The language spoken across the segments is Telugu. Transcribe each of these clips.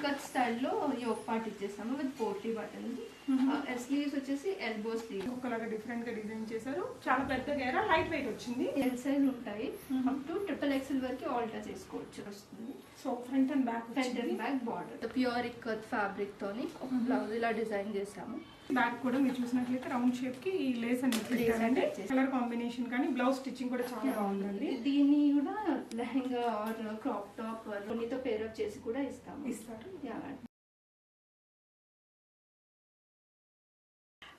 ఇక్కత్ స్టైల్లో యోక్ పార్ట్ ఇచ్చేసాము విత్ పోట్లీ బటన్స్. స్లీవ్స్ వచ్చేసి ఎల్బో స్లీవ్ ఒకలాగా డిఫరెంట్ గా డిజైన్ చేశారు. చాలా పెద్ద గేరా, లైట్ వెయిట్ వచ్చింది. ఎల్ సైజ్ ఉంటాయి, అప్ టు XXL వరకు ఆల్టర్ చేసుకోవచ్చు వస్తుంది. So front and back border pure ikat fabric తోని ఒక బ్లౌజ్ ఇలా డిజైన్ చేసాము. బ్యాక్ కూడా మీరు చూసినట్లయితే రౌండ్ షేప్ కి ఈ లేస్ అనేది పెట్టారండి. కలర్ కాంబినేషన్ కానీ బ్లౌజ్ స్టిచ్చింగ్ కూడా చాలా బాగుందండి. దీన్ని కూడా లెహంగా ఆర్ క్రాప్ టాప్ కొన్నితో పేరప్ చేసి కూడా ఇస్తారు.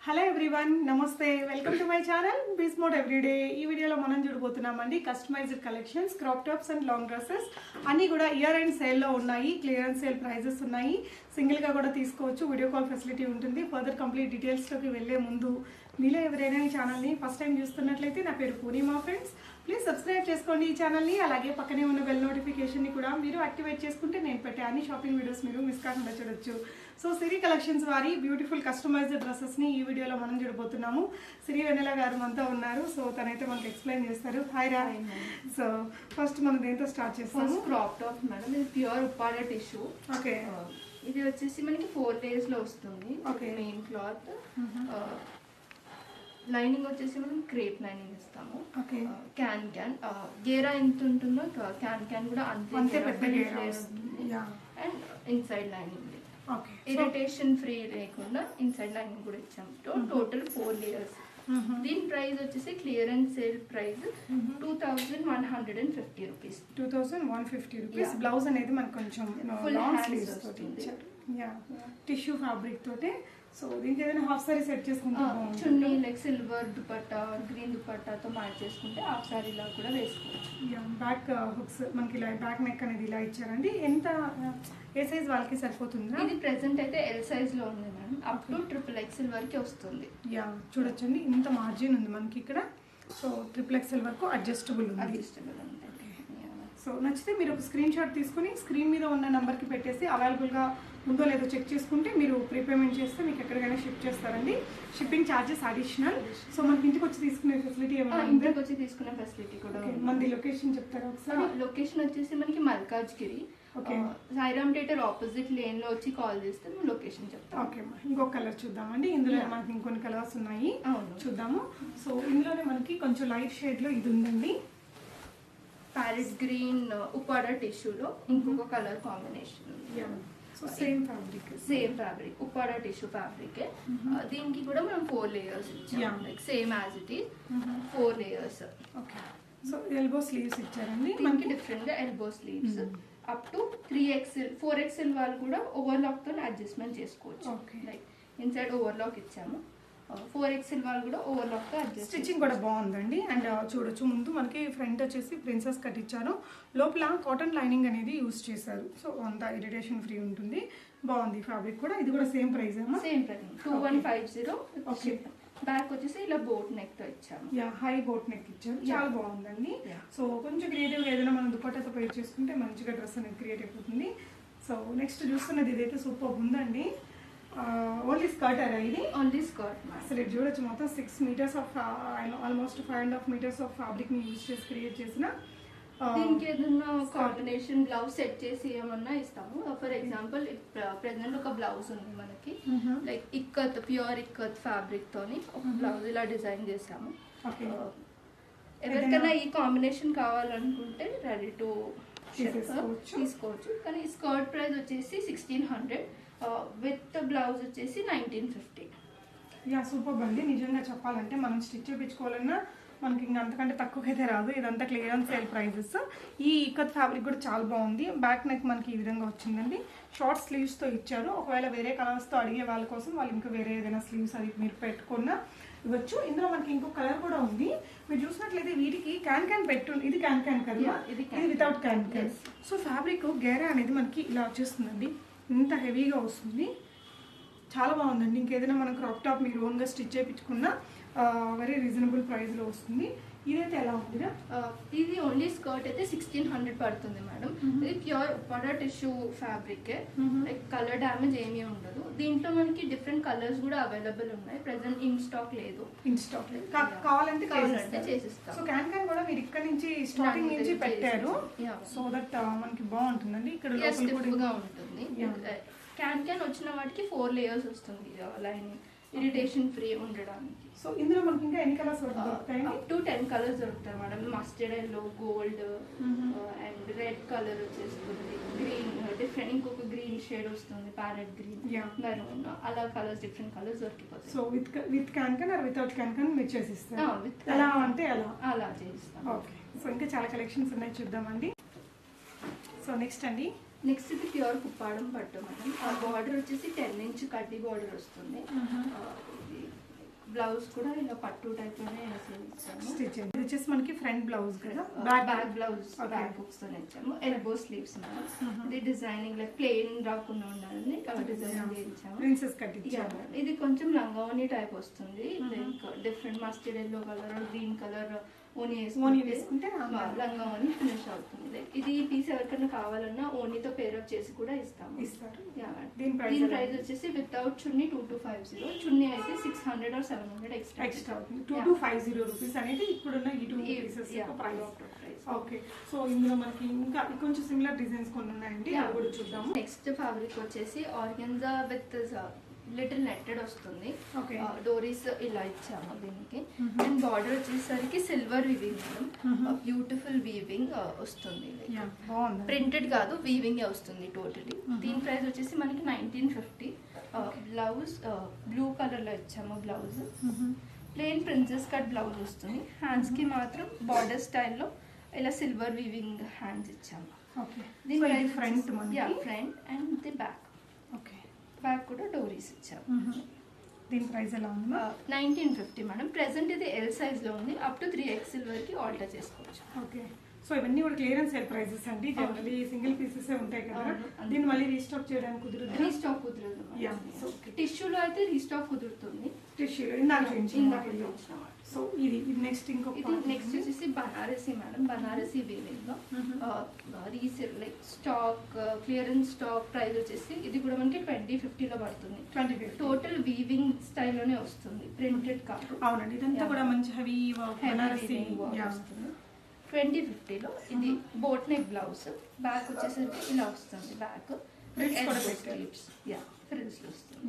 హలో ఎవ్రీవన్, నమస్తే, welcome to my channel bees mode everyday. ఈ వీడియోలో మనం చూడబోతున్నామండి customized collections, crop tops and long dresses అన్నీ కూడా ఇయర్ ఎండ్ సేల్లో ఉన్నాయి. క్లియరెన్స్ సేల్ ప్రైజెస్ ఉన్నాయి. సింగిల్గా కూడా తీసుకోవచ్చు, వీడియో కాల్ ఫెసిలిటీ ఉంటుంది. ఫర్దర్ కంప్లీట్ డీటెయిల్స్లోకి వెళ్ళే ముందు మీలో ఎవరైనా ఈ ఛానల్ని ఫస్ట్ టైం చూస్తున్నట్లయితే నా పేరు పూర్ణిమా ఫ్రెండ్స్. ప్లీజ్ సబ్స్క్రైబ్ చేసుకోండి ఈ ఛానల్ని. అలాగే పక్కనే ఉన్న బెల్ నోటిఫికేషన్ని కూడా మీరు యాక్టివేట్ చేసుకుంటే నేను పెట్టే అన్ని షాపింగ్ వీడియోస్ మీరు మిస్ కాకుండా చూడొచ్చు. సో సిరి కలెక్షన్స్ వారి బ్యూటిఫుల్ కస్టమైజ్డ్ డ్రెస్సెస్ని ఈ వీడియోలో మనం చూడబోతున్నాము. సిరి వెన్నెల గారు మనతో ఉన్నారు. సో తనైతే మనకి ఎక్స్ప్లెయిన్ చేస్తారు. హాయ్ రా. సో ఫస్ట్ మనం దేంతో స్టార్ట్ చేస్తాము? క్రాప్ టాప్ మేడం, ఇది ప్యూర్ ఉప్పాడ టిష్యూ. ఓకే, ఇది వచ్చేసి మనకి 4 layers లో వస్తుంది. మెయిన్ క్లాత్, లైనింగ్ వచ్చేసి మనం క్రేప్ లైనింగ్ ఇస్తాము. క్యాన్ గేరా ఎంత ఉంటుందో క్యాన్ కూడా అంతే పెద్ద గేరా వస్తుంది. And inside lining irritation free లేకుండా ఇన్సైడ్ లైనింగ్ కూడా ఇచ్చాము. Total 4 layers. దీని ప్రైస్ వచ్చేసి clearance sale price 2150 rupees. 2150 rupees. Blouse అనేది మనకు కొంచెం లాంగ్ స్లీవ్స్ తోటి ఇచ్చారు. టిష్యూ ఫ్యాబ్రిక్ తోటి. సో దీనికి ఏదైనా హాఫ్ సారీ సెట్ చేసుకుంటే chunni like silver dupatta, green దుపట్టాతో మ్యాచ్ చేసుకుంటే హాఫ్ సారీ లా కూడా వేసుకోవచ్చు. బ్యాక్ హుక్స్ మనకి ఇలా బ్యాక్ నెక్ అనేది ఇలా ఇచ్చారండి. ఎంత ఏ సైజ్ వాళ్ళకి సరిపోతుంది? ఇది ప్రెసెంట్ అయితే ఎల్ సైజ్ లో ఉంది మేడం, అప్ టు XXL వరకు వస్తుంది. చూడొచ్చండి, ఇంత మార్జిన్ ఉంది మనకి ఇక్కడ. సో XXL వరకు అడ్జస్టబుల్ ఉంది. సో నచ్చితే మీరు ఒక స్క్రీన్ షాట్ తీసుకుని స్క్రీన్ మీద ఉన్న నెంబర్కి పెట్టేసి అవైలబుల్గా ఉందో లేదో చెక్ చేసుకుంటే మీరు ప్రీపేమెంట్ చేస్తే మీకు ఎక్కడికైనా షిప్ చేస్తారండి. Shipping charges additional. సో మనకి ఇంటికి వచ్చి తీసుకునే ఫెసిలిటీ ఏమైనా? ఇంటికి వచ్చి తీసుకునే ఫెసిలిటీ కూడా. మనది లొకేషన్ చెప్తారా ఒకసారి? లొకేషన్ వచ్చేసి మనకి Malkajgiri, Sairam theatre opposite lane లో వచ్చి కాల్ చేస్తే మేము లొకేషన్ చెప్తాం. ఓకే, ఇంకొక కలర్ చూద్దామండి. ఇందులో మనకి ఇంకొన్ని కలర్స్ ఉన్నాయి, చూద్దాము. సో ఇందులోనే మనకి కొంచెం లైట్ షేడ్ లో ఇది ఉందండి, ప్యారిస్ గ్రీన్ ఉపాడ టిష్యూలో ఇంకొక colour combination. Same fabric Uppada tissue fabric. దీనికి కూడా మనం 4 layers ఇచ్చాం, like same as it is 4 layers. Okay, so elbow sleeves ఇచ్చారండి మనకి డిఫరెంట్ గా. Elbow sleeves up to 3XL 4XL వాళ్ళు కూడా ఓవర్లాక్ తో అడ్జస్ట్మెంట్ చేసుకోవచ్చు. లైక్ ఇన్సైడ్ ఓవర్లాక్ ఇచ్చాము. 4XL వాళ్ళు కూడా ఓవర్లాక్ తో అడ్జస్ట్. స్టిచ్చింగ్ కూడా బాగుందండి. అండ్ చూడొచ్చు, ముందు మనకి ఫ్రంట్ వచ్చేసి ప్రిన్సెస్ కట్ ఇచ్చారు, లోపల కాటన్ లైనింగ్ అనేది యూజ్ చేశారు. సో అంత ఇరిటేషన్ ఫ్రీ ఉంటుంది. బాగుంది ఫ్యాబ్రిక్ కూడా. ఇది కూడా సేమ్ ప్రైస్ ఏమో? Same price 2150. ఓకే, బ్యాక్ వచ్చేసి ఇలా బోట్ నెక్ తో ఇచ్చాము. హై బోట్ నెక్ ఇచ్చారు, చాలా బాగుందండి. సో కొంచెం క్రియేటివ్ గా ఏదైనా మనం దుపట్టాతో పేర్ చేసుకుంటే మంచిగా డ్రెస్ అనేది క్రియేట్ అయిపోతుంది. సో నెక్స్ట్ చూస్తున్నది ఇదైతే సూపర్ ఉందండి. ఓన్లీ స్కర్ట్ అరా ఇది? Only skirt. అసలు ఇది చూడొచ్చు, మొత్తం 6 meters of almost 5.5 meters of fabric ని యూజ్ చేసి క్రియేట్ చేసిన. దీనికి ఏదైనా కాంబినేషన్ బ్లౌజ్ సెట్ చేసి ఏమన్నా ఇస్తాము. ఫర్ ఎగ్జాంపుల్ ప్రెసెంట్ ఒక బ్లౌజ్ ఉంది మనకి, లైక్ ప్యూర్ ఇక్కత్ ఫ్యాబ్రిక్ తోని ఒక బ్లౌజ్ ఇలా డిజైన్ చేసాము. ఎవరికైనా ఈ కాంబినేషన్ కావాలనుకుంటే రెడీ టు తీసుకోవచ్చు. కానీ స్కర్ట్ ప్రైస్ వచ్చేసి 1600, విత్ బ్లౌజ్ వచ్చేసి 1950. సూపర్ అండి. నిజంగా చెప్పాలంటే మనం స్టిచ్ చేయించుకోవాలన్నా మనకి ఇంకా అంతకంటే తక్కువకైతే రాదు. ఇదంతా క్లియరెన్స్ సేల్ ప్రైజెస్. ఈ ఇక్కత్ ఫ్యాబ్రిక్ కూడా చాలా బాగుంది. బ్యాక్ నెక్ మనకి ఈ విధంగా వచ్చిందండి. షార్ట్ స్లీవ్స్తో ఇచ్చారు. ఒకవేళ వేరే కలర్స్తో అడిగే వాళ్ళ కోసం వాళ్ళు ఇంకా వేరే ఏదైనా స్లీవ్స్ అది మీరు పెట్టుకున్నా ఇవ్వచ్చు. ఇందులో మనకి ఇంకో కలర్ కూడా ఉంది. మీరు చూసినట్లయితే వీటికి క్యాన్ పెట్టు. ఇది క్యాన్ కదా, ఇది వితౌట్ క్యాన్. సో ఫ్యాబ్రిక్ గేరా అనేది మనకి ఇలా వచ్చేస్తుందండి, ఇంత హెవీగా వస్తుంది. చాలా బాగుందండి. ఇంకేదైనా మనం క్రాప్ టాప్ మీరు ఓన్గా స్టిచ్ చేయించుకున్నా వెరీ రీజనబుల్ ప్రైస్లో వస్తుంది. ఇదైతే ఎలా ఉందిరా? ఇది ఓన్లీ స్కర్ట్ అయితే 1600 పడుతుంది మేడం. ఇది pure Uppada tissue fabric, like colour damage ఏమీ ఉండదు. దీంట్లో మనకి డిఫరెంట్ కలర్స్ కూడా అవైలబుల్ ఉన్నాయి. ప్రెసెంట్ ఇన్ స్టాక్ లేదు. కావాలంటే చేసిస్తాం. సో క్యాన్ కూడా మీరు ఇక్కడ నుంచి స్టార్టింగ్ నుంచి పెట్టారు, సో దట్ మనకి బాగుంటుందండి. ఇక్కడ గా ఉంటుంది. క్యాన్ వచ్చిన వాటికి 4 లేయర్స్ వస్తుంది లైనింగ్, ఇరిటేషన్ ఫ్రీ ఉండడానికి. సో ఇందులో మనకి ఇంకా ఎన్ని కలర్స్ దొరుకుతాయి? అప్ టు 10 కలర్స్ దొరుకుతాయి madam. Mustard yellow, gold and red colour వచ్చేస్తుంది, గ్రీన్ డిఫరెంట్, ఇంకొక గ్రీన్ షేడ్ వస్తుంది, ప్యారెట్ గ్రీన్, మెరూన్, అలా కలర్స్ డిఫరెంట్ కలర్స్ దొరికిపోతాయి. So with can or without can మీరు చేసిస్తారు? ఎలా అంటే అలా చేస్తాం. ఓకే, సో ఇంకా చాలా కలెక్షన్స్ ఉన్నాయి, చూద్దామండి. సో నెక్స్ట్ ఇది ప్యూర్ కుప్పాడం పట్టు మేడం. ఆ బార్డర్ వచ్చేసి 10 ఇంచ్ కడ్డీ బార్డర్ వస్తుంది. బ్లౌజ్ కూడా ఇలా పట్టు టైప్ లోనే ఇది వచ్చేసి మనకి ఫ్రంట్ బ్లౌజ్ కదా, బ్యాక్ బ్లౌజ్ బ్యాక్ హుక్స్ తో ఇచ్చాము. Elbow sleeves madam. ఇది డిజైనింగ్ లైక్ ప్లెయిన్ రాకుండా ఉండాలని డిజైన్ చేయించాము. ప్రిన్సెస్ కట్ ఇచ్చాము. ఇది కొంచెం లంగావోని టైప్ వస్తుంది, like different mustard yellow colour, green colour ఓనీ వేసుకుంటే లంగావోని ఫినిష్ అవుతుంది. లైక్ ఇది పీస్ ఎవరికైనా కావాలన్నా ఓనీతో పేరప్ చేసి కూడా ఇస్తారు. దీని ప్రైస్ వచ్చేసి వితౌట్ చున్నీ 2250, చున్నీ అయితే 600 or 700 ఎక్స్ట్రా అవుతుంది. 2250 రూపీస్ అనేది ఇప్పుడున్న ఈ 2 పీసెస్ ప్రైస్. ఓకే, సో ఇందులో మనకి ఇంకా కొంచెం సిమిలర్ డిజైన్స్ కొన్ని ఉన్నాయండి, అవి కూడా చూద్దాం. నెక్స్ట్ ఫ్యాబ్రిక్ వచ్చేసి ఆర్గెన్జా విత్ లిటిల్ నెట్టెడ్ వస్తుంది. డోరీస్ ఇలా ఇచ్చాము దీనికి. అండ్ బార్డర్ వచ్చేసరికి silver weaving madam, beautiful weaving వస్తుంది. ప్రింటెడ్ కాదు, వీవింగ్ వస్తుంది టోటలీ. దీని ప్రైస్ వచ్చేసి మనకి 1950. బ్లౌజ్ బ్లూ కలర్ లో ఇచ్చాము. Blouse plain princess cut blouse వస్తుంది. హ్యాండ్స్ కి మాత్రం బార్డర్ స్టైల్లో ఇలా సిల్వర్ వీవింగ్ హ్యాండ్స్ ఇచ్చాము. దీని price front and the back. Okay, back కూడా డోరీస్ ఇచ్చాము. దీని ప్రైస్ ఎలా ఉంది? 1950 మేడం. ప్రెసెంట్ ఇది ఎల్ సైజ్ లో ఉంది. అప్ టు 3XL వరకు ఆల్టర్ చేసుకోవచ్చు. ఓకే, సో ఇవన్నీ కూడా క్లియరెన్స్ సేల్ ప్రైసెస్ అండి. జనరల్లీ సింగిల్ పీసెస్ ఉంటాయి కదా, దీన్ని మళ్ళీ రీస్టాక్ చేయడానికి కుదరదు? రీస్టాక్ కుదరదు. టిష్యూలో అయితే రీస్టాక్ కుదురుతుంది. టిష్యూలో ఇందాక. సో ఇది నెక్స్ట్ నెక్స్ట్ వచ్చేసి బనారసి మేడం. బనారసి వీవింగ్ లో resale like stock clearance stock price వచ్చేసి ఇది కూడా మనకి 2050 లో పడుతుంది. టోటల్ వీవింగ్ స్టైల్లోనే వస్తుంది, ప్రింటెడ్ కాదు. అవునండి, ఇదంతా కూడా మంచి హెవీ బనారసి వస్తుంది. 2050 లో ఇది బోట్ నెక్ బ్లౌజ్. బ్యాక్ వచ్చేసరికి ఇలా వస్తుంది. బ్యాక్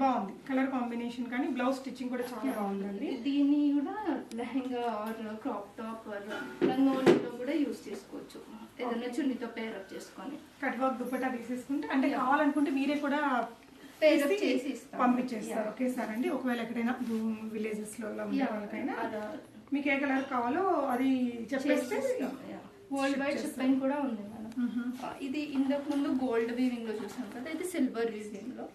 బాగుంది కలర్ కాంబినేషన్, కానీ బ్లౌజ్ స్టిచ్చింగ్ కూడా చాలా బాగుందండి. దీన్ని కూడా లెహంగా ఆర్ క్రాప్ టాప్ లంగావోనిలో కూడా యూజ్ చేసుకోవచ్చు, ఏదైనా చున్నీతో పేరప్ చేసుకొని. కట్ వర్క్ దుపట్టా తీసేసుకుంటే, అంటే కావాలనుకుంటే మీరే కూడా పేరప్ చేసి పంపించేస్తారు. ఓకే సార్ అండి, ఒకవేళ ఎక్కడైనా విలేజెస్ లో ఉండే వాళ్ళకైనా మీకు ఏ కలర్ కావాలో అది చెప్పేస్తే వరల్డ్ వైడ్ షిప్పింగ్ కూడా ఉంది మేడం. ఇది ఇంతకు ముందు గోల్డ్ వీవింగ్ లో చూసాం కదా, ఇది సిల్వర్ వీవింగ్ లో.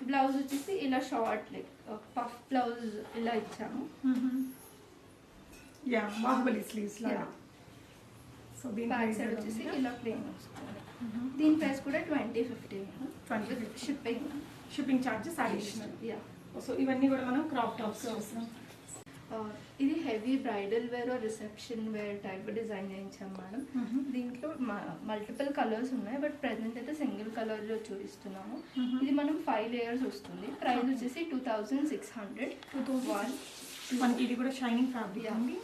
బ్లౌజ్ వచ్చేసి ఇలా షార్ట్ లైక్ పఫ్ బ్లౌజ్ ఇలా ఇచ్చాము. బాహుబలి స్లీవ్స్ లాగా. సో బ్యాక్ సైడ్ వచ్చేసి ఇలా ప్లెయిన్ వస్తుంది. దీని ప్రైస్ కూడా 2050 షిప్పింగ్ చార్జెస్ అడిషనల్. సో ఇవన్నీ కూడా మనం క్రాప్ టాప్స్ చూస్తాం. ఇది heavy bridal wear reception wear type design చేయించాం మేడం. దీంట్లో మల్టిపుల్ కలర్స్ ఉన్నాయి, బట్ ప్రెసెంట్ అయితే సింగిల్ కలర్ లో చూపిస్తున్నాము. ఇది మనం 5 లేయర్స్ వస్తుంది. ప్రైస్ వచ్చేసి 2600. మనకి ఇది కూడా షైనింగ్ ఫ్యాబ్రిక్ అండి.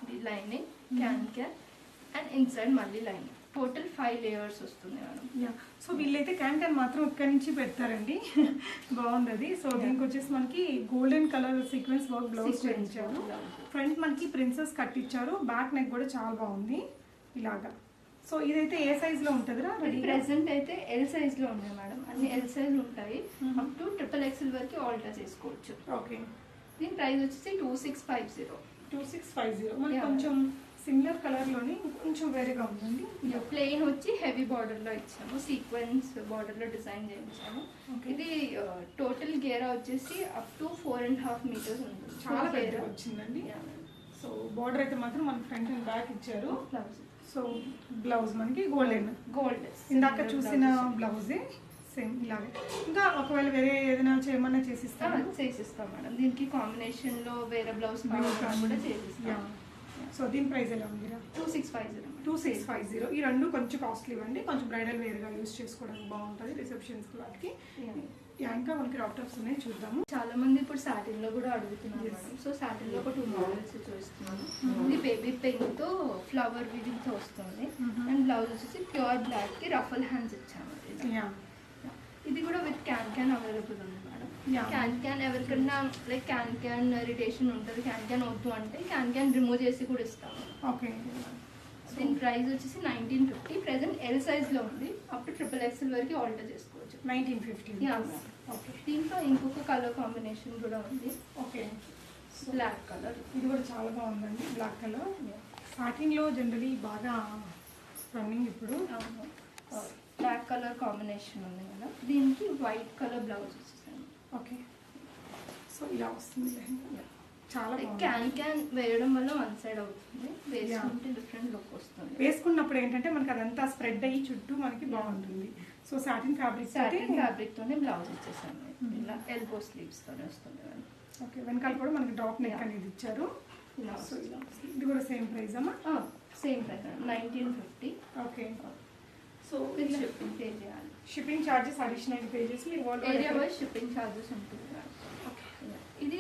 ఇది లైనింగ్ క్యాన్ అండ్ ఇన్సైడ్ మళ్ళీ లైనింగ్. టోటల్ 5 లేయర్స్ వస్తుంది మేడం. సో వీళ్ళైతే క్యాన్ మాత్రం ఇక్కడ నుంచి పెడతారండి. బాగుంది అది. సో దీనికి వచ్చేసి మనకి golden colour sequence work blouse చేయించారు. ఫ్రంట్ మనకి ప్రిన్సెస్ కట్ ఇచ్చారు. బ్యాక్ నెక్ కూడా చాలా బాగుంది ఇలాగా. సో ఇదైతే ఏ సైజ్ లో ఉంటుందిరా? ప్రెసెంట్ అయితే ఎల్ సైజ్ లో ఉన్నాయి మేడం. అన్ని ఎల్ సైజ్ ఉంటాయి. అప్ టు XXL వరకు ఆల్టర్ చేసుకోవచ్చు. ఓకే, దీని ప్రైస్ వచ్చేసి 2650. 2650 మనకి కొంచెం సిమిలర్ కలర్ లోని కొంచెం వేరేగా ఉందండి. ప్లెయిన్ వచ్చి హెవీ బార్డర్ లో ఇచ్చాము, సీక్వెన్స్ బార్డర్ లో డిజైన్ చేయించాము. ఇది టోటల్ గేరా వచ్చేసి అప్ టు 4.5 meters ఉంది. చాలా గేరా వచ్చిందండి. సో బార్డర్ అయితే మాత్రం మన ఫ్రంట్ అండ్ బ్యాక్ ఇచ్చారు. సో బ్లౌజ్ మనకి గోల్డ్ ఇందాక చూసిన బ్లౌజే సేమ్ ఇలాగే. ఇంకా ఒకవేళ వేరే ఏదైనా చేయమన్నా చేసిస్తాం మేడం. దీనికి కాంబినేషన్ లో వేరే బ్లౌజ్ కూడా చేసిస్తాం. సో దీని ప్రైస్ ఎలా ఉందిరా? 2650. ఈ రెండు కొంచెం కాస్ట్లీ ఇవ్వండి, కొంచెం బ్రైడల్ వేర్గా యూస్ చేసుకోవడానికి బాగుంటుంది రిసెప్షన్స్కి వాటికి. ఇంకా మనకి క్రాప్ టాప్స్ ఉన్నాయి, చూద్దాము. చాలా మంది ఇప్పుడు సాటిన్ లో కూడా అడుగుతున్నారు మేడం. సో సాటిన్ లో ఒక 2 మోడల్స్ చూస్తున్నాను. ఇది బేబీ పింక్ తో ఫ్లవర్ వీవింగ్ తో వస్తుంది. అండ్ బ్లౌజ్ వచ్చేసి ప్యూర్ బ్లాక్ కి రఫల్ హ్యాండ్స్ ఇచ్చాము. ఇది కూడా విత్ క్యాన్ అవైలబుల్ ఉంది మేడం. క్యాన్ ఎవరికన్నా లైక్ క్యాన్ ఇరిటేషన్ ఉంటుంది, క్యాన్ వద్దు అంటే క్యాన్ రిమూవ్ చేసి కూడా ఇస్తాము. ఓకే. దీని ప్రైస్ వచ్చేసి 1950. ప్రెసెంట్ ఎల్ సైజ్ లో ఉంది, అప్పుడు XXL వరకు ఆల్టర్ చేసుకోవచ్చు. 1950. ఓకే. దీంట్లో ఇంకొక కలర్ కాంబినేషన్ కూడా ఉంది. ఓకే. బ్లాక్ కలర్, ఇది కూడా చాలా బాగుందండి, బ్లాక్ కలర్. స్టార్టింగ్లో జనరలీ బాగా రన్నింగ్ ఇప్పుడు. బ్లాక్ కలర్ కాంబినేషన్ ఉంది కదా, దీనికి వైట్ కలర్ బ్లౌజ్ వచ్చేసాను. ఓకే. సో ఇలా వస్తుంది చాలా క్యాన్ వేయడం వల్ల 1 సైడ్ అవుతుంది, వేసుకుంటే డిఫరెంట్ లుక్ వస్తుంది. వేసుకున్నప్పుడు ఏంటంటే మనకి అదంతా స్ప్రెడ్ అయ్యి చుట్టూ మనకి బాగుంటుంది. సో సాటిన్ ఫ్యాబ్రిక్ తోనే బ్లౌజ్ ఇచ్చేసాను. ఇలా ఎల్బో స్లీవ్స్ తోనే వస్తుంది. ఓకే. వెనకాల కూడా మనకి డ్రాప్ నెక్ అనేది ఇచ్చారు. సో ఇలా ఇది కూడా సేమ్ ప్రైస్ అమ్మా? Same price 1950. Okay. So shipping pay చేయాలి. షిప్పింగ్ ఛార్జెస్ అడిషనల్ పే చేసి ఏరియా వైజ్ షిప్పింగ్ ఛార్జెస్ ఉంటుంది. ఇది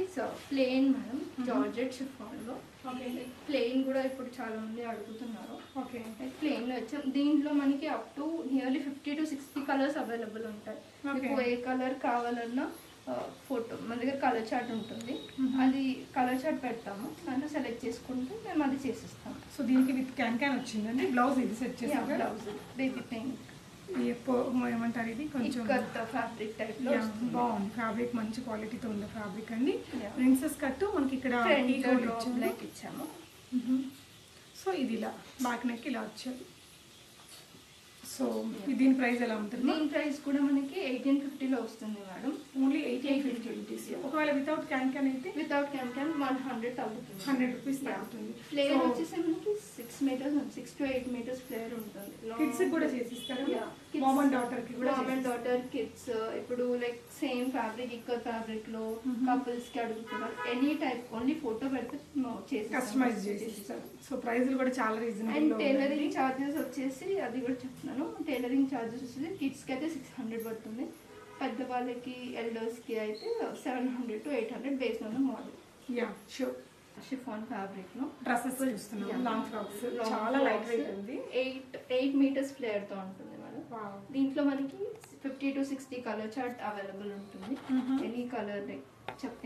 ప్లెయిన్ మేడం, జార్జెట్ షిఫాన్ లో. ప్లెయిన్ కూడా ఇప్పుడు చాలా మంది అడుగుతున్నారు. ఓకే. ప్లెయిన్ లో వచ్చాం. దీంట్లో మనకి up to nearly 50 to 60 colours available ఉంటాయి. మీకు ఏ కలర్ కావాలన్నా ఫోటో మన దగ్గర కలర్ చార్ట్ ఉంటుంది, అది కలర్ చార్ట్ పెడతాము, దాంట్లో సెలెక్ట్ చేసుకుంటే మేము అది చేసిస్తాము. సో దీనికి విత్ క్యాన్ వచ్చిందండి. బ్లౌజ్ ఇది సెట్ చేసాం. బ్లౌజ్ బేబీ పింక్ ఏమంటారు, ఇది కొంచెం ఫ్యాబ్రిక్ టైప్ లో బాగుంది. ఫ్యాబ్రిక్ మంచి క్వాలిటీతో ఉంది ఫ్యాబ్రిక్ అండి. ప్రిన్సెస్ కట్ మనకి ఇక్కడ ఇచ్చాము. సో ఇది ఇలా బ్యాక్ నెక్ ఇలా వచ్చారు. సో దీని ప్రైస్ ఎలా ఉంటుంది? దీని ప్రైస్ కూడా మనకి 1850 లో వస్తుంది మేడం. ఓన్లీ 1850. ఒకవేళ వితౌట్ క్యాన్ అయితే వితౌట్ క్యాన్ 100 తగ్గుతుంది. 100 రూపీస్ తగ్గుతుంది. ఫ్లేర్ వచ్చేసి మనకి 6 మీటర్స్ 6 to 8 మీటర్స్ ఫ్లేర్ ఉంటుంది. కిడ్స్ కూడా చేసిస్తారు, మామ్ అండ్ డాటర్ కి కూడా. మామ్ అండ్ డాటర్ కిడ్స్ ఇప్పుడు లైక్ సేమ్ ఫ్యాబ్రిక్ ఇక్కడ ఫ్యాబ్రిక్ లో కపుల్స్ కి అడుగుతున్నారు. ఎనీ టైప్ ఓన్లీ ఫోటో పెడితే కస్టమైజ్ చేసిస్తారు. సో ప్రైస్లు కూడా చాలా రీజనబుల్. అండ్ టైలరింగ్ చార్జెస్ వచ్చేసి అది కూడా చెప్తున్నాను. టైలరింగ్ చార్జెస్ వచ్చేసి కిడ్స్కి అయితే 600 పడుతుంది, పెద్దవాళ్ళకి ఎల్డర్స్కి అయితే 700 to 800 based on the model. Yeah sure. Chiffon fabric లో డ్రెస్సెస్ చూస్తున్నాం. లాంగ్ ఫ్రాక్స్ చాలా లైట్ వెయిట్ ఉంది. 8 మీటర్స్ ఫ్లేర్ తో ఉంటుంది మేడం. దీంట్లో మనకి 50 to 60 కలర్ చార్ట్ అవైలబుల్ ఉంటుంది. ఎనీ కలర్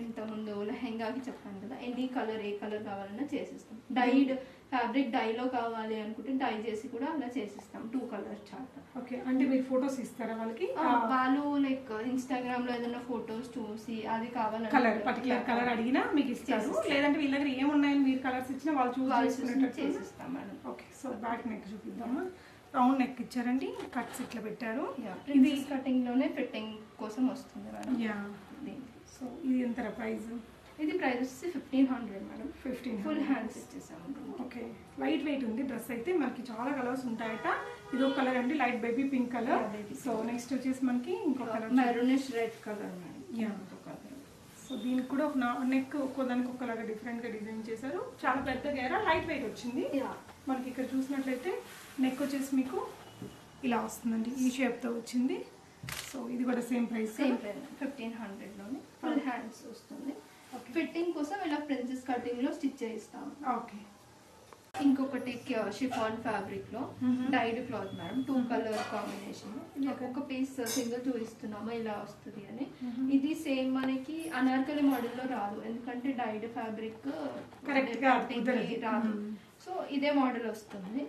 ఇంత ముందు లెహెంగాకి చెప్పాను కదా, ఎనీ కలర్ ఏ కలర్ కావాలన్నా చేసిస్తాం. డైడ్ ఫ్యాబ్రిక్ డైలో కావాలి అనుకుంటే డై చేసి కూడా అలా చేసిస్తాం. 2 కలర్ చార్ట్. ఓకే. అంటే మీరు ఫొటోస్ ఇస్తారా వాళ్ళకి? వాళ్ళు లైక్ ఇన్స్టాగ్రామ్ లో ఏదైనా ఫొటోస్ చూసి అది కావాలని కలర్ పర్టికులర్ కలర్ అడిగినా మీకు ఇస్తారు, లేదంటే వీళ్ళ దగ్గర ఏమున్నాయని మీరు కలర్స్ ఇచ్చినా వాళ్ళు చూసి చేసిస్తాం madam. Okay. So back neck చూపిద్దామా? రౌండ్ నెక్ ఇచ్చారండి, కట్స్ ఇట్లా పెట్టారు. ఇది కటింగ్ లోనే ఫిట్టింగ్ కోసం వస్తుంది మేడం. యా. సో ఇది ఎంత ప్రైస్? ఇది ప్రైస్ వచ్చేసి 1500 మేడం. 1500 ఫుల్ హ్యాండ్స్ ఇచ్చేసాము. ఓకే. లైట్ వెయిట్ ఉంది డ్రెస్ అయితే. మనకి చాలా కలర్స్ ఉంటాయట. ఇది ఒక కలర్ అండి, light baby pink colour. So next వచ్చేసి మనకి ఇంకో colour maroonish red colour madam. Yeah. So దీనికి కూడా ఒక నెక్ ఒక్కోదానికి ఒకలాగా డిఫరెంట్ గా డిజైన్ చేశారు. చాలా పెద్ద గేరా, లైట్ వెయిట్ వచ్చింది. మనకి ఇక్కడ చూసినట్లయితే నెక్ వచ్చేసి మీకు ఇలా వస్తుందండి, ఈ షేప్ తో వచ్చింది. సో ఇది కూడా సేమ్ ప్రైస్. 1500 లోనే ఫుల్ హ్యాండ్స్ వస్తుంది. ఫిట్టింగ్ కోసం ఇలా ప్రిన్సెస్ కటింగ్ లో స్టిచ్ చేయిస్తాము. ఓకే. ఇంకొకటి షిఫాన్ ఫ్యాబ్రిక్ లో died cloth madam, 2 colour combination. ఒక పీస్ సింగిల్ చూపిస్తున్నాము ఇలా వస్తుంది అని. ఇది సేమ్ మనకి అనార్కలి మోడల్ లో రాదు, ఎందుకంటే డైడ్ ఫ్యాబ్రిక్ రాదు. సో ఇదే మోడల్ వస్తుంది.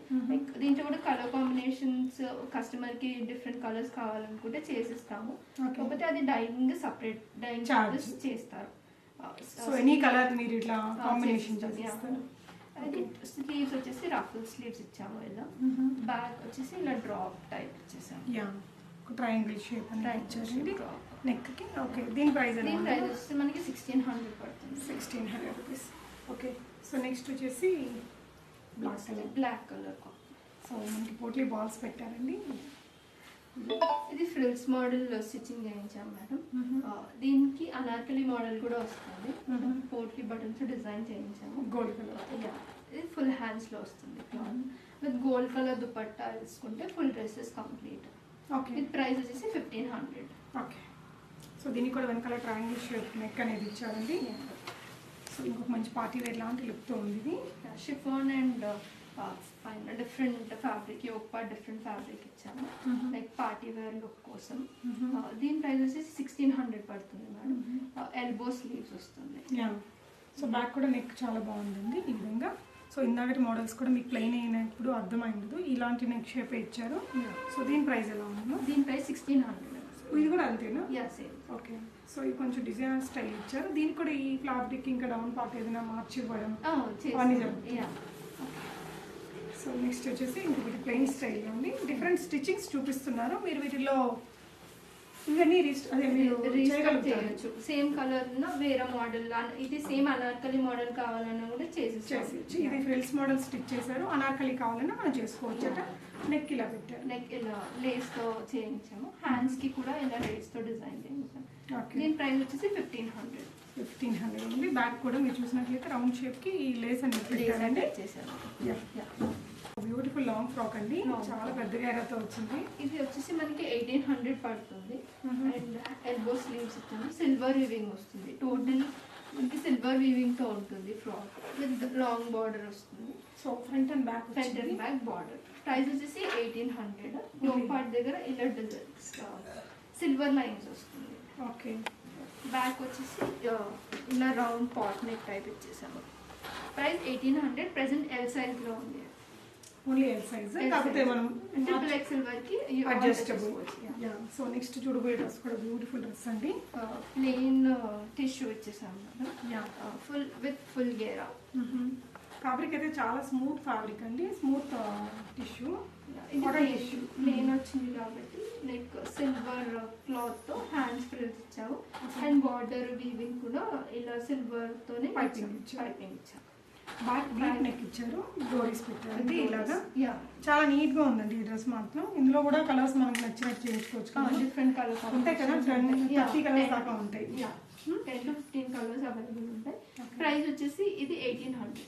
దీంట్లో కూడా కలర్ కాంబినేషన్స్ కస్టమర్ కి డిఫరెంట్ కలర్స్ కావాలనుకుంటే చేసిస్తాము. కాకపోతే అది డైయింగ్ సపరేట్ డైయింగ్ చార్జెస్ చేస్తారు. సో ఎనీ కలర్ మీరు ఇట్లా కాంబినేషన్ చేస్తారు. స్లీవ్స్ వచ్చేసి రఫుల్ స్లీవ్స్ ఇచ్చాము. ఇలా బ్యాక్ వచ్చేసి ఇలా డ్రాప్ టైప్ ఇచ్చేసాము. యా. ట్రయాంగిల్ షేప్ అని ఇచ్చారండి నెక్ కి. ఓకే. దీని ప్రైస్ వచ్చేసి మనకి 1600 పడుతుంది. 1600 రూపీస్. ఓకే. సో నెక్స్ట్ వచ్చేసి బ్లాక్ కలర్. సో మనకి పోట్లీ బాల్స్ పెట్టారండి. ఇది ఫ్రిల్స్ మోడల్ స్టిచ్చింగ్ చేయించాం మేడం. దీనికి అనార్కలి మోడల్ కూడా వస్తుంది. పోట్లీ బటన్స్ డిజైన్ చేయించాము. Gold colour. ఇది ఫుల్ హ్యాండ్స్లో వస్తుంది cloth with gold colour dupatta వేసుకుంటే ఫుల్ డ్రెస్సెస్ కంప్లీట్. ఓకే ఇది ప్రైస్ వచ్చేసి 1500. ఓకే సో దీనికి కూడా వెనకాల ట్రయాంగిల్ షేప్ నెక్ అనేది ఇచ్చారండి. సో ఇంకొక మంచి పార్టీ వేర్ లాంటి లుక్తో ఉంది ఇది. షిఫాన్ అండ్ పైన డిఫరెంట్ ఫ్యాబ్రిక్ ఒక పార్ట్ డిఫరెంట్ ఫ్యాబ్రిక్ ఇచ్చాము లైక్ పార్టీ వేర్ లుక్ కోసం. దీని ప్రైస్ వచ్చేసి 1600 పడుతుంది మేడం. ఎల్బో స్లీవ్స్ వస్తుంది. సో బ్యాక్ కూడా నెక్ చాలా బాగుందండి ఈ విధంగా. సో ఇందాకటి మోడల్స్ కూడా మీకు ప్లెయిన్ అయినప్పుడు అర్థమైంది, ఇలాంటి నెక్ షేప్ ఇచ్చారు. సో దీని ప్రైస్ ఎలా ఉందో? దీని ప్రైస్ 1600. ఇది కూడా అంతేనా? సేమ్. ఓకే సో ఇది కొంచెం డిజైనర్ స్టైల్ ఇచ్చారు. దీనికి కూడా ఈ ఫ్యాబ్రిక్ ఇంకా డౌన్ పార్ట్ ఏదైనా మార్చి ఇవ్వడం అన్నీ జరుగుతుంది. సో నెక్స్ట్ వచ్చేసి ఇంకొకటి ప్లెయిన్ స్టైల్ ఉంది. డిఫరెంట్ స్టిచ్చింగ్స్ చూపిస్తున్నారు. మీరు వీటిలో ఇవన్నీ చేయొచ్చు. సేమ్ కలర్ వేరే మోడల్, ఇది సేమ్ అనార్కలి మోడల్ కావాలన్నా కూడా చేసేసి. ఇది ఫ్రిల్స్ మోడల్ స్టిచ్ చేశారు. అనార్కలి కావాలన్నా మనం చేసుకోవచ్చు. నెక్ ఇలా పెట్టారు. నెక్ ఇలా లేస్ తో చేయించాము. హ్యాండ్స్ కి కూడా ఇలా లేస్ తో డిజైన్ చేయించాము. దీని ప్రైస్ వచ్చేసి 1500 ఉంది. బ్యాక్ కూడా మీరు చూసినట్లయితే రౌండ్ షేప్ కి ఈ లేస్ అనేది పెట్టారండి. బ్యూటిఫుల్ లాంగ్ ఫ్రాక్ అండి, చాలా పెద్ద గేరాతో వచ్చింది. ఇది వచ్చేసి మనకి 1800 పడుతుంది. అండ్ ఎల్బో స్లీవ్స్ ఇచ్చాము. సిల్వర్ వీవింగ్ వస్తుంది. టోటల్ మనకి సిల్వర్ వీవింగ్ తో ఉంటుంది. ఫ్రాక్ విత్ లాంగ్ బార్డర్ వస్తుంది. So front and back border. Price వచ్చేసి 1800. యోక్ పార్ట్ దగ్గర ఇలా సిల్వర్ లైన్స్ వస్తుంది. ఓకే బ్యాక్ వచ్చేసి ఇలా రౌండ్ పాట్ నెక్ టైప్ ఇచ్చేసాము. ప్రైస్ 1800. ప్రెసెంట్ ఎల్ సైజ్ లో ఉంది. ఓన్లీ ఎల్ సైజ్, కాకపోతే మనం ట్రిపుల్ ఎక్స్ఎల్ వరకు అడ్జస్టబుల్. సో నెక్స్ట్ చూడబోయే డ్రెస్ కూడా బ్యూటిఫుల్ డ్రెస్ అండి. ప్లెయిన్ టిష్యూ ఇచ్చేసాము ఫుల్ విత్ ఫుల్ గేరా. ఫ్యాబ్రిక్ అయితే చాలా స్మూత్ ఫ్యాబ్రిక్ అండి, స్మూత్ టిష్యూ. ప్లెయిన్ వచ్చింది కాబట్టి లైక్ సిల్వర్ క్లాత్ తో హ్యాండ్స్ ఫ్రిల్స్ ఇచ్చాము. అండ్ బార్డర్ వీవింగ్ కూడా ఇలా సిల్వర్ తోనే పైపింగ్ ఇచ్చాము. బ్యాక్ డీప్ నెక్ ఇచ్చారు, డోరీస్ పెట్టారండి ఇలాగా. చాలా నీట్ గా ఉందండి ఈ డ్రెస్ మాత్రం. ఇందులో కూడా కలర్స్ మనకు నచ్చినట్టు చేయించుకోవచ్చు. డిఫరెంట్ కలర్స్ ఉంటాయి కదా, 30 కలర్స్ దాకా ఉంటాయి. 10 to 15 కలర్స్ అవైలబుల్ ఉంటాయి. ప్రైస్ వచ్చేసి ఇది 1800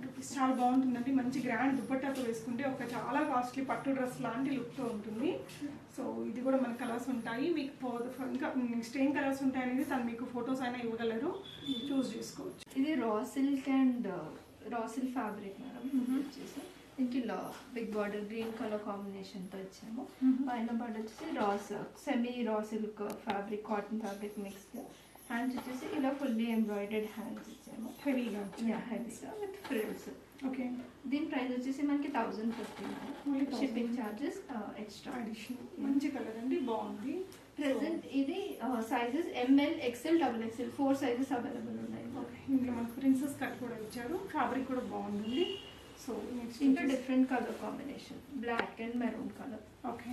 రూపీస్. చాలా బాగుంటుందండి. మంచి గ్రాండ్ దుపట్టాతో వేసుకుంటే ఒక చాలా కాస్ట్లీ పట్టు డ్రెస్ లాంటి లుక్తో ఉంటుంది. సో ఇది కూడా మన కలర్స్ ఉంటాయి. మీకు ఇంకా నెక్స్ట్ ఏం కలర్స్ ఉంటాయి అనేది తను మీకు ఫొటోస్ అయినా ఇవ్వగలరు, చూస్ చేసుకోవచ్చు. ఇది raw silk and raw silk fabric madam. వచ్చేసి దీనికి big border green colour combination తో ఇచ్చాము. పైన బార్డర్ వచ్చేసి semi raw silk fabric, cotton fabric mix. Hands వచ్చేసి ఇలా ఫుల్లీ ఎంబ్రాయిడెడ్ హ్యాండ్స్ ఇచ్చాము. హెవీగా విత్ ఫ్రిల్స్. ఓకే దీని ప్రైస్ వచ్చేసి మనకి 1050. Shipping charges extra additional. మంచి కలర్ అండి, బాగుంది. ప్రెసెంట్ ఇది sizes ML, XL, XXL 4 sizes available ఉన్నాయి. ఇందులో మనకు ప్రిన్సెస్ కట్ కూడా ఇచ్చారు. ఫ్యాబ్రిక్ కూడా బాగుంది. సో నెక్స్ట్ ఇంకా different colour combination, black and maroon colour. Okay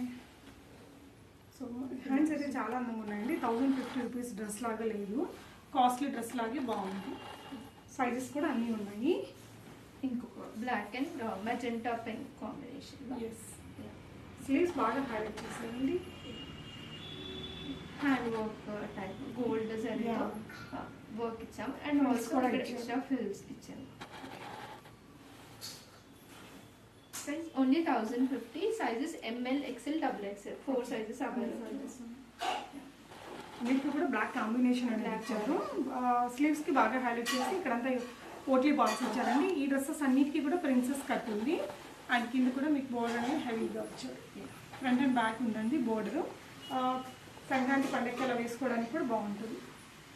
so hands అయితే చాలా అందంగా ఉన్నాయండి. 1050 రూపీస్ డ్రెస్ లాగా లేదు, కాస్ట్లీ డ్రెస్ లాగే బాగుంది. సైజెస్ కూడా అన్నీ ఉన్నాయి. ఇంకొక black and magenta pink combination. Yes, sleeves బాగా హైలైట్ చేశారండి. హ్యాండ్ వర్క్ టైప్ గోల్డ్ జరీతో వర్క్ ఇచ్చాము. అండ్ ఆల్సో ఇక్కడ ఎక్స్ట్రా ఫ్రిల్స్ ఇచ్చాము. Price only 1050. Sizes ML, XL, XXL 4 sizes available. వీటికి కూడా బ్లాక్ కాంబినేషన్ అనేది ఇచ్చారు. స్లీవ్స్ కి బాగా హైలైట్ చేసి ఇక్కడంతా పోట్లీ బాల్స్ ఇచ్చారండి. ఈ డ్రెస్సెస్ అన్నిటికీ కూడా ప్రిన్సెస్ కట్ ఉంది. అండ్ కింద కూడా మీకు బోర్డర్ అనేది హెవీగా వచ్చారు. ఫ్రంట్ అండ్ బ్యాక్ ఉందండి బోర్డర్. సంక్రాంతి పండగకి అలా వేసుకోవడానికి కూడా బాగుంటుంది.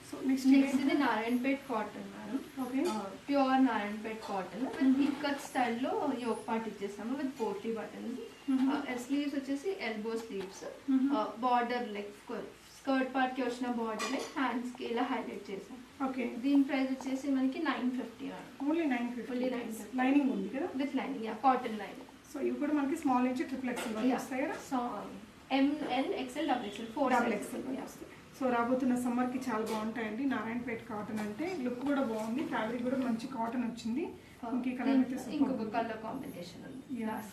సో నెక్స్ట్ ఇది Narayanpet cotton madam. Okay, pure Narayanpet cotton with ikat స్టైల్లో యోక్ పార్ట్ ఇచ్చేసాము విత్ పోట్లీ బటన్స్. స్లీవ్స్ వచ్చేసి elbow sleeves. Border like skirt part కి వచ్చిన బార్డర్ హ్యాండ్స్ కి ఇలా హైలైట్ చేసాం. ఓకే, దీని ప్రైస్ వచ్చేసి మనకి 950. ఓన్లీ 950. లైనింగ్ ఉంది కదా, with lining, cotton lining. So ఇవి కూడా మనకి స్మాల్ నుంచి XXL వరకు వస్తాయి కదా. So ML, XL, XXL 4 XXL వస్తాయి. సో రాబోతున్న సమ్మర్కి చాలా బాగుంటాయండి. నారాయణపేట్ కాటన్ అంటే లుక్ కూడా బాగుంది. ఫ్యాబ్రిక్ కూడా మంచి కాటన్ వచ్చింది. ఇంకొక కలర్ కాంబినేషన్ ఉంది.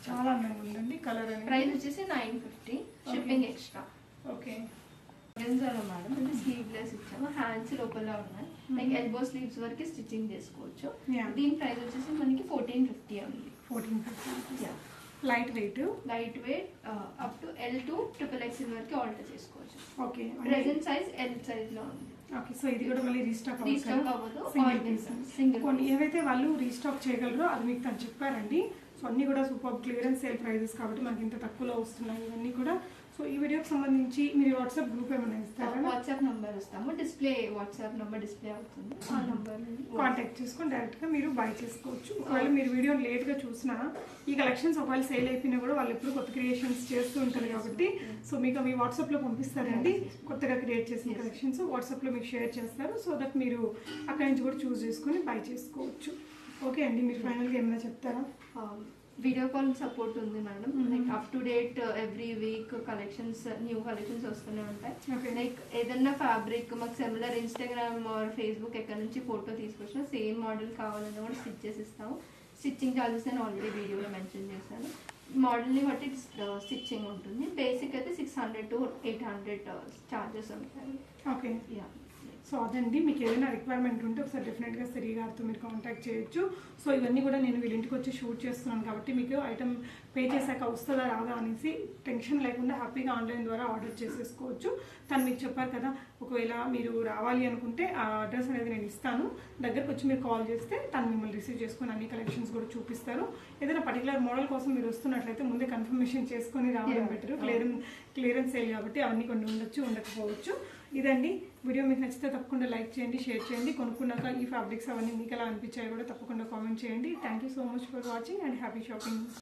చాలా అందంగా ఉందండి కలర్. ప్రైస్ వచ్చేసి 950. Shipping extra. ఓకే, ఆర్గన్జాలో మేడం అంటే స్లీవ్లెస్ ఇచ్చాము, హ్యాండ్స్ లోపల ఉన్నాయి, లైక్ ఎల్బో స్లీవ్స్ వరకు స్టిచ్చింగ్ చేసుకోవచ్చు. దీని ప్రైస్ వచ్చేసి మనకి 1450 ఉంది. 1450. Light weight up to L to XXL వరకు ఆల్టర్ చేసుకోవచ్చు. Okay, present size L size లో ఉంది. ఓకే, సో ఇది కూడా మళ్ళీ రీస్టాక్ అవ్వదు. కొన్ని ఏవైతే వాళ్ళు రీస్టాక్ చేయగలరో అది మీకు తను చెప్పారండి. సో అన్నీ కూడా సూపర్ క్లియరెన్స్ సేల్ ప్రైజెస్ కాబట్టి మనకి ఇంత తక్కువలో వస్తున్నాయి ఇవన్నీ కూడా. సో ఈ వీడియోకి సంబంధించి మీరు వాట్సాప్ గ్రూప్ ఏమైనా ఇస్తారా? వాట్సాప్ నంబర్ ఇస్తాము, వాట్సాప్ నంబర్ డిస్ప్లే అవుతుంది, ఆ నంబర్ కాంటాక్ట్ చేసుకొని డైరెక్ట్గా మీరు బై చేసుకోవచ్చు. ఒకవేళ మీరు వీడియో లేట్గా చూసినా ఈ కలెక్షన్స్ ఒకవేళ సేల్ అయిపోయినా కూడా వాళ్ళు ఎప్పుడు కొత్త క్రియేషన్స్ చేస్తూ ఉంటారు కాబట్టి సో మీకు మీ వాట్సాప్లో పంపిస్తారండి. కొత్తగా క్రియేట్ చేసిన కలెక్షన్స్ వాట్సాప్లో మీకు షేర్ చేస్తారు. సో దట్ మీరు అక్కడి నుంచి కూడా చూస్ చేసుకొని బై చేసుకోవచ్చు. ఓకే అండి, మీరు ఫైనల్గా ఏమైనా చెప్తారా? వీడియో కాల్ సపోర్ట్ ఉంది madam. Like up to date every week collections, new collections వస్తూనే ఉంటాయి. లైక్ ఏదన్నా ఫ్యాబ్రిక్ మాకు సిమిలర్ ఇన్స్టాగ్రామ్ ఆర్ ఫేస్బుక్ ఎక్కడ నుంచి ఫోటో తీసుకొచ్చినా సేమ్ మోడల్ కావాలన్నా కూడా స్టిచ్ చేసి ఇస్తాము. స్టిచ్చింగ్ చార్జెస్ అని ఆల్రెడీ వీడియోలో మెన్షన్ చేశాను. మోడల్ని బట్టి స్టిచ్చింగ్ ఉంటుంది. బేసిక్ అయితే 600 to 800 చార్జెస్ ఉంటాయి. ఓకే, సో అదండి. మీకు ఏదైనా రిక్వైర్మెంట్ ఉంటే ఒకసారి డెఫినెట్గా సిరి గారితో మీరు కాంటాక్ట్ చేయొచ్చు. సో ఇవన్నీ కూడా నేను వీళ్ళ ఇంటికి వచ్చి షూట్ చేస్తున్నాను కాబట్టి మీకు ఐటమ్ పే చేశాక వస్తుందా రాదా అనేసి టెన్షన్ లేకుండా హ్యాపీగా ఆన్లైన్ ద్వారా ఆర్డర్ చేసేసుకోవచ్చు. తను మీకు చెప్పారు కదా, ఒకవేళ మీరు రావాలి అనుకుంటే ఆ అడ్రస్ అనేది నేను ఇస్తాను. దగ్గరకు వచ్చి మీరు కాల్ చేస్తే తను మిమ్మల్ని రిసీవ్ చేసుకొని అన్ని కలెక్షన్స్ కూడా చూపిస్తారు. ఏదైనా పర్టికులర్ మోడల్ కోసం మీరు వస్తున్నట్లయితే ముందే కన్ఫర్మేషన్ చేసుకొని రావడం బెటర్. క్లియరెన్స్ సేల్ కాబట్టి అవన్నీ కొన్ని ఉండొచ్చు, ఉండకపోవచ్చు. ఇదండి వీడియో. మీకు నచ్చితే తప్పకుండా లైక్ చేయండి, షేర్ చేయండి. కొనుక్కున్నాక ఈ ఫ్యాబ్రిక్స్ అవన్నీ మీకు ఎలా అనిపించాయో కూడా తప్పకుండా కామెంట్ చేయండి. Thank you so much for watching and happy shopping.